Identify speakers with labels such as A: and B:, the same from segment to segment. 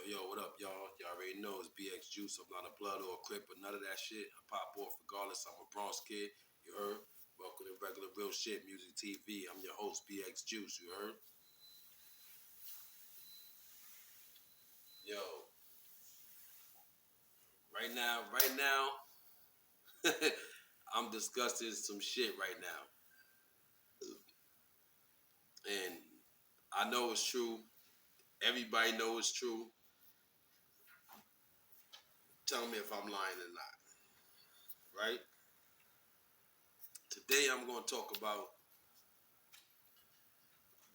A: Yo, what up, y'all? Y'all already know it's BX Juice. I'm not a blood or a crip or none of that shit. I pop off regardless. I'm a Bronx kid. You heard? Welcome to Regular Real Shit Music TV. I'm your host, BX Juice. You heard? Yo, right now, I'm discussing some shit right now. And I know it's true. Everybody know it's true. Tell me if I'm lying or not, right? Today I'm going to talk about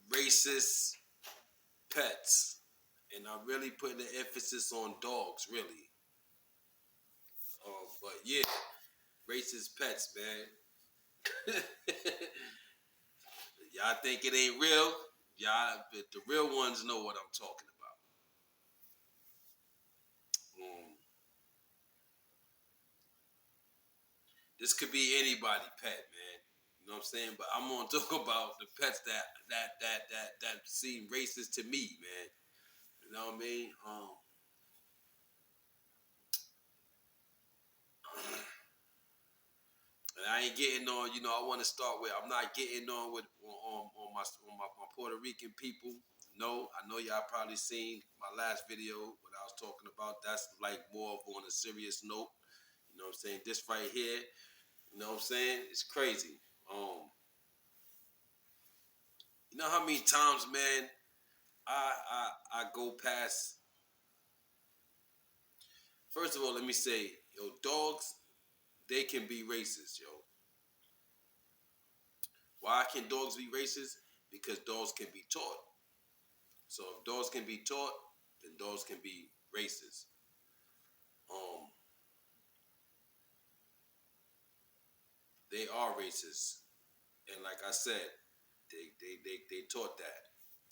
A: racist pets. And I'm really putting the emphasis on dogs, really. But yeah, racist pets, man. Y'all think it ain't real? Y'all, but the real ones know what I'm talking about. This could be anybody pet, man. You know what I'm saying? But I'm gonna talk about the pets that seem racist to me, man. You know what I mean? And I ain't getting on. You know, I want to start with. I'm not getting on with on my Puerto Rican people. No, I know y'all probably seen my last video what I was talking about. That's like more of on a serious note. You know what I'm saying? This right here, you know what I'm saying? It's crazy. Um, you know how many times, man, I go past. First of all, let me say, yo, dogs, they can be racist, yo. Why can dogs be racist? Because dogs can be taught. So if dogs can be taught, then dogs can be racist. Um, they are racist, and like I said, they taught that.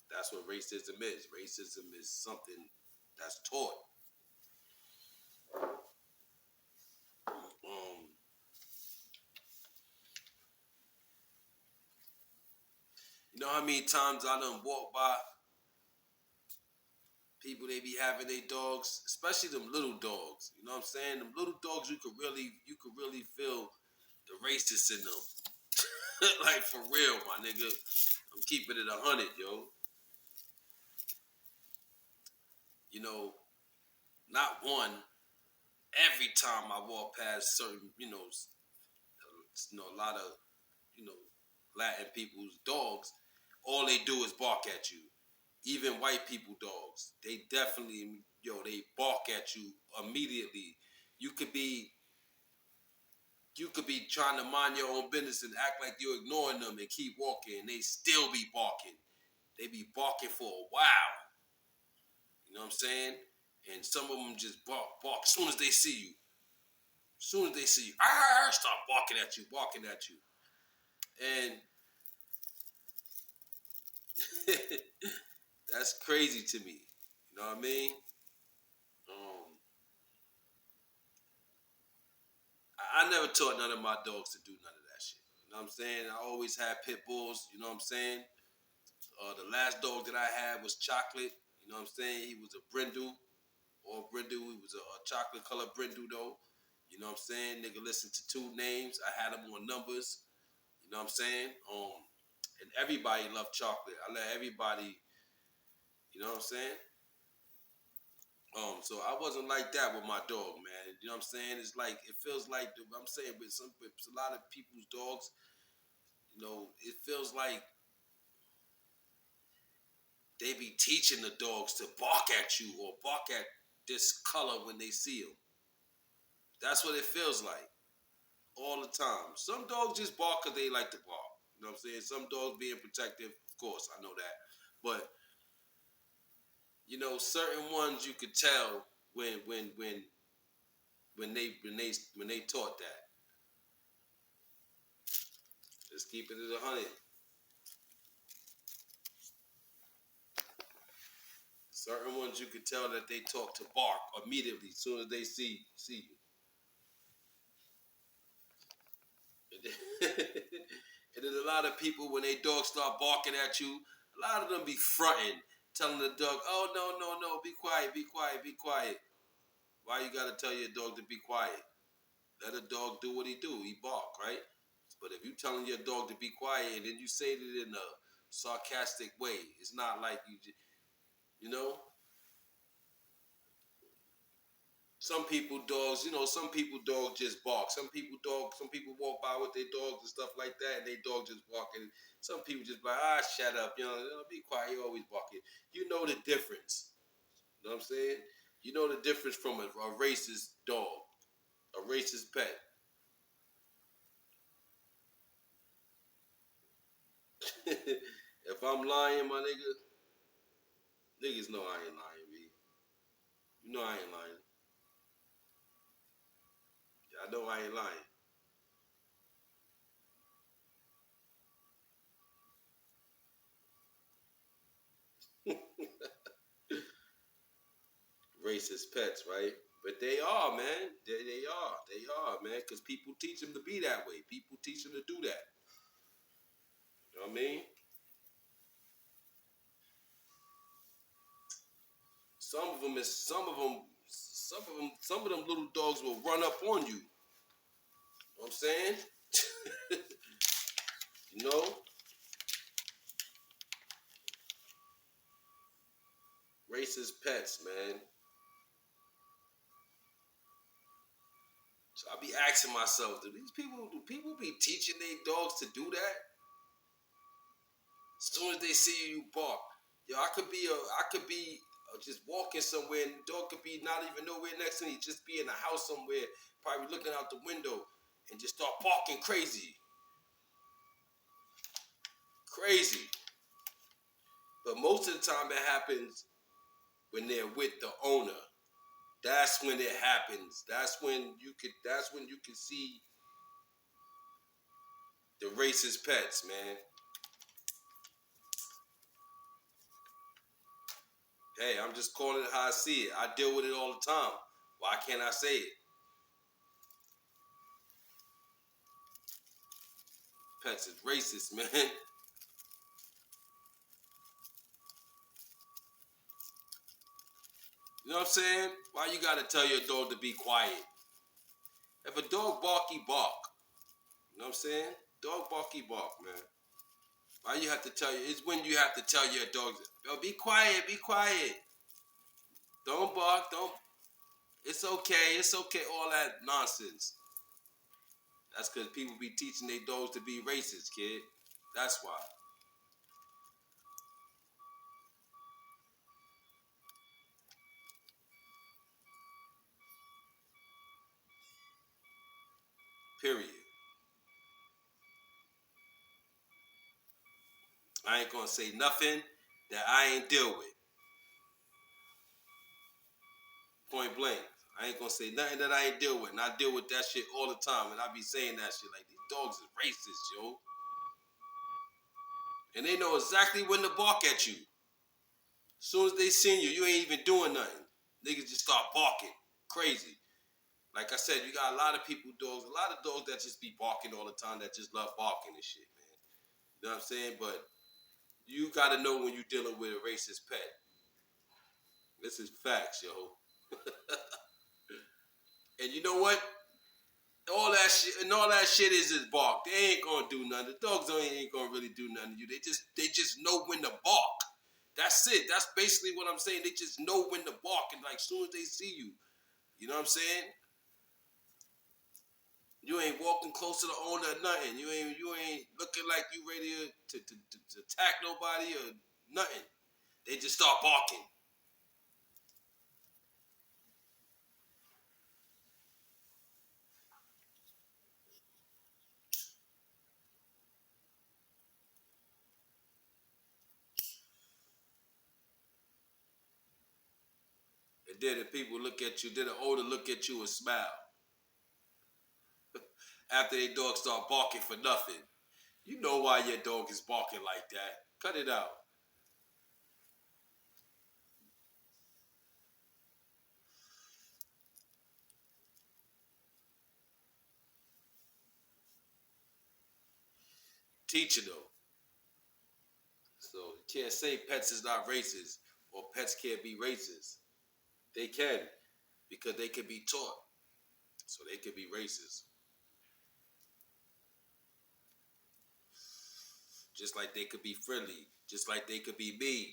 A: That's what racism is. Racism is something that's taught. Um, you know how many times I done walk by people they be having their dogs, especially them little dogs. You know what I'm saying? Them little dogs you could really feel the racist in them. Like for real, my nigga. I'm keeping it 100, yo. You know, not one. Every time I walk past certain, a lot of, you know, Latin people's dogs, all they do is bark at you. Even white people dogs, they definitely, they bark at you immediately. You could be you could be trying to mind your own business and act like you're ignoring them and keep walking, and they still be barking. They be barking for a while. You know what I'm saying? And some of them just bark as soon as they see you. As soon as they see you, start barking at you. And that's crazy to me. You know what I mean? Um, I never taught none of my dogs to do none of that shit. You know what I'm saying? I always had pit bulls. You know what I'm saying? The last dog that I had was Chocolate. You know what I'm saying? He was a Brindle or Brindle. He was a chocolate colored Brindle though. You know what I'm saying? Nigga listened to two names. I had them on numbers. You know what I'm saying? And everybody loved Chocolate. I let everybody, you know what I'm saying? So I wasn't like that with my dog, man. You know what I'm saying? It's like it feels like I'm saying with a lot of people's dogs, it feels like they be teaching the dogs to bark at you or bark at this color when they see them. That's what it feels like all the time. Some dogs just bark because they like to bark. You know what I'm saying? Some dogs being protective, of course, I know that. But certain ones you could tell when they taught that. Just keeping it 100. Certain ones you could tell that they talk to bark immediately as soon as they see you. And then a lot of people, when they dogs start barking at you, a lot of them be fronting. telling the dog, "Oh no, no, no, be quiet, be quiet, be quiet." Why you gotta tell your dog to be quiet? Let a dog do what he do. He bark, right? But if you telling your dog to be quiet and then you say it in a sarcastic way, it's not like you know. Some people dogs, some people dog just bark. Some people walk by with their dogs and stuff like that, and they dog just barking. Some people just like, shut up, be quiet. You always barking. You know the difference. You know what I'm saying? You know the difference from a racist dog, a racist pet. If I'm lying, my nigga, niggas know I ain't lying, B. You know I ain't lying. I know I ain't lying. Racist pets, right? But they are, man. They are. They are, man. Because people teach them to be that way. People teach them to do that. You know what I mean? Some of them little dogs will run up on you. You know what I'm saying? you know? Racist pets, man. So I be asking myself, do people be teaching their dogs to do that? As soon as they see you bark. Yo, I could be just walking somewhere and the dog could be not even nowhere next to me, just be in a house somewhere, probably looking out the window and just start barking crazy. Crazy. But most of the time it happens when they're with the owner. That's when it happens. That's when you can see the racist pets, man. Hey, I'm just calling it how I see it. I deal with it all the time. Why can't I say it? Pets is racist, man. You know what I'm saying? Why you gotta tell your dog to be quiet? If a dog bark, he bark. You know what I'm saying? Dog bark, he bark, man. Why you have to tell you? It's when you have to tell your dog, yo, be quiet, be quiet. Don't bark, don't. It's okay, it's okay. All that nonsense. That's because people be teaching their dogs to be racist, kid. That's why. Period. I ain't gonna say nothing that I ain't deal with. Point blank. I ain't gonna say nothing that I ain't deal with. And I deal with that shit all the time. And I be saying that shit like these dogs is racist, yo. And they know exactly when to bark at you. As soon as they seen you, you ain't even doing nothing. Niggas just start barking. Crazy. Like I said, you got a lot of people, dogs, a lot of dogs that just be barking all the time that just love barking and shit, man. You know what I'm saying? But you gotta know when you're dealing with a racist pet. This is facts, yo. And you know what? All that shit is just bark. They ain't gonna do nothing. The dogs ain't gonna really do nothing to you. They just know when to bark. That's it. That's basically what I'm saying. They just know when to bark, and like soon as they see you, you know what I'm saying? You ain't walking close to the owner or nothing. You ain't looking like you ready to attack nobody or nothing. They just start barking. And then the people look at you, then the owner look at you and smile. After their dog start barking for nothing. You know why your dog is barking like that. Cut it out. Teaching them. So can't say pets is not racist or pets can't be racist. They can because they can be taught, so they can be racist. Just like they could be friendly, just like they could be mean.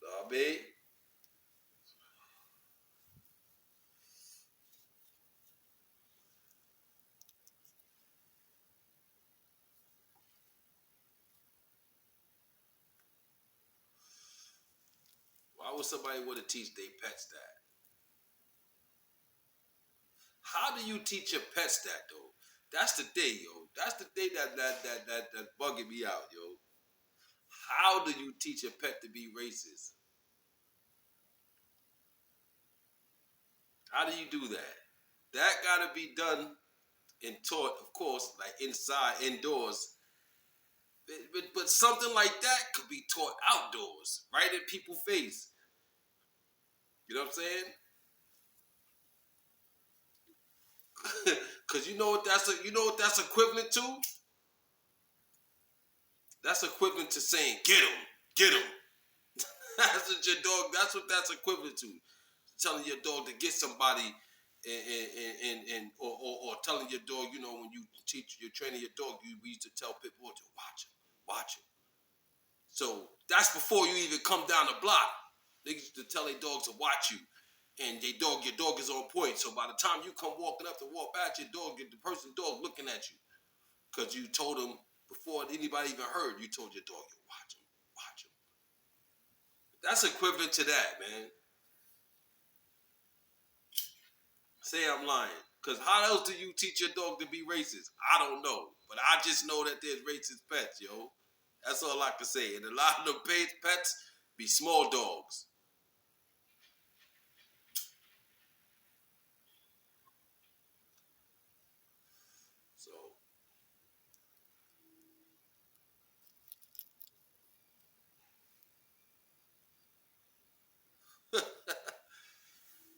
A: Know what I mean? Why would somebody want to teach their pets that? How do you teach your pets that though? That's the thing, yo. That's the thing that bugging me out, yo. How do you teach a pet to be racist? How do you do that? That gotta be done and taught, of course, like inside, indoors. But something like that could be taught outdoors, right in people's face. You know what I'm saying? Cause you know what that's equivalent to? That's equivalent to saying, get him. That's what your dog. That's what that's equivalent to. Telling your dog to get somebody, or telling your dog, you know, when you're training your dog, we used to tell pit bulls to watch him. So that's before you even come down the block. They used to tell their dogs to watch you, and your dog is on point. So by the time you come walking up to walk back, the person's dog looking at you because you told him before anybody even heard. You told your dog, watch him. That's equivalent to that, man. Say I'm lying. Because how else do you teach your dog to be racist? I don't know. But I just know that there's racist pets, yo. That's all I can say. And a lot of the pets be small dogs. So,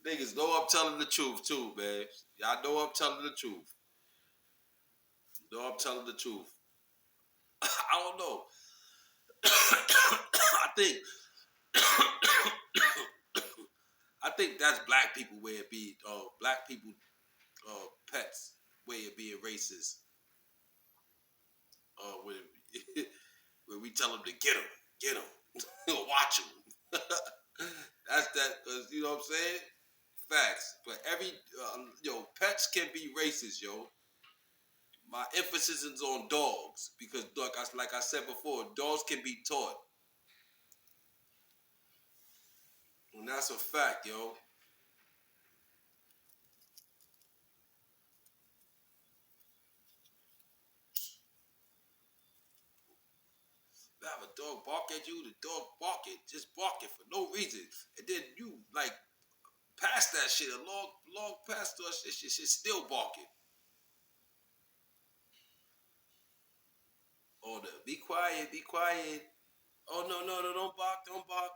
A: niggas know I'm telling the truth, too, man. Y'all know I'm telling the truth. Know I'm telling the truth. I don't know. I think I think that's black people way of being black people pets way of being racist. When when we tell them to get them, watch them. That's that. You know what I'm saying? Facts. But pets can be racist, yo. My emphasis is on dogs because, like I said before, dogs can be taught, and that's a fact, yo. You have a dog bark at you, the dog bark it for no reason, and then you like past that shit, a long past us, shit still barking. Oh, be quiet, be quiet. Oh no, don't bark, don't bark.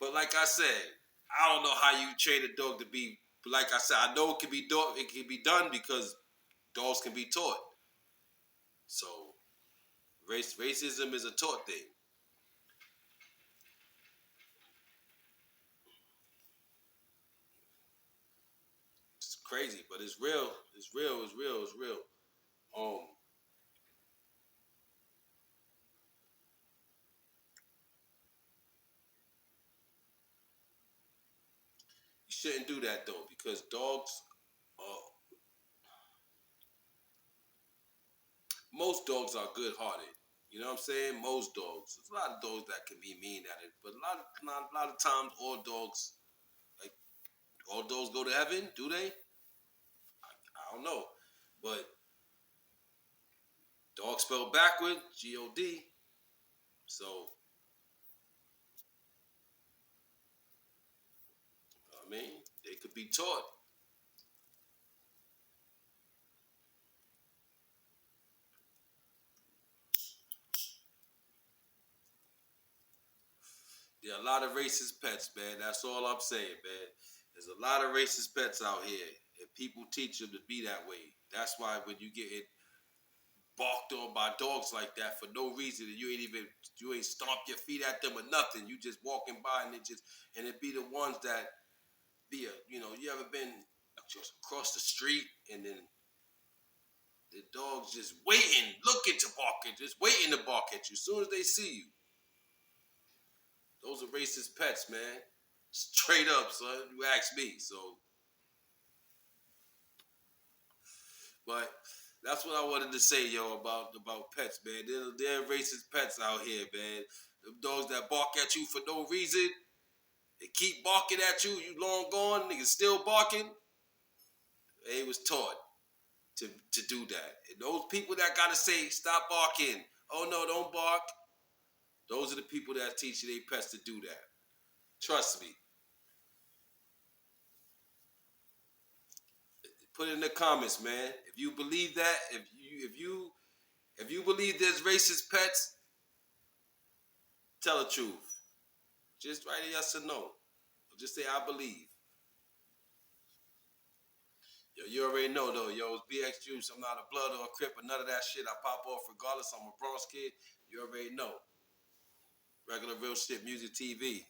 A: But like I said, I don't know how you train a dog to be. Like I said, I know it can be done because dogs can be taught. So racism is a taught thing. It's crazy, but it's real. It's real. It's real. It's real. Um, you shouldn't do that though because dogs. Most dogs are good-hearted. You know what I'm saying? Most dogs. There's a lot of dogs that can be mean at it, but a lot of times, like all dogs go to heaven. Do they? I don't know, but dog spelled backward, God. So I mean, they could be taught. There are a lot of racist pets, man. That's all I'm saying, man. There's a lot of racist pets out here, And people teach them to be that way. That's why when you get it barked on by dogs like that for no reason, and you ain't stomp your feet at them or nothing. You just walking by and it be the ones that be you ever been just across the street and then the dog's just waiting, looking to bark at, just waiting to bark at you. As soon as they see you, those are racist pets, man. Straight up, son. You ask me. So, but that's what I wanted to say, yo, about pets, man. They're racist pets out here, man. Them dogs that bark at you for no reason, they keep barking at you. You long gone, niggas still barking. They was taught to do that. And those people that gotta say stop barking. Oh no, don't bark. Those are the people that teach their pets to do that. Trust me. Put it in the comments, man. If you believe that, if you believe there's racist pets, tell the truth. Just write a yes or no. Or just say I believe. Yo, you already know though. Yo, it's BX Juice. I'm not a blood or a crip or none of that shit. I pop off regardless. I'm a Bronx kid. You already know. Regular real shit music TV.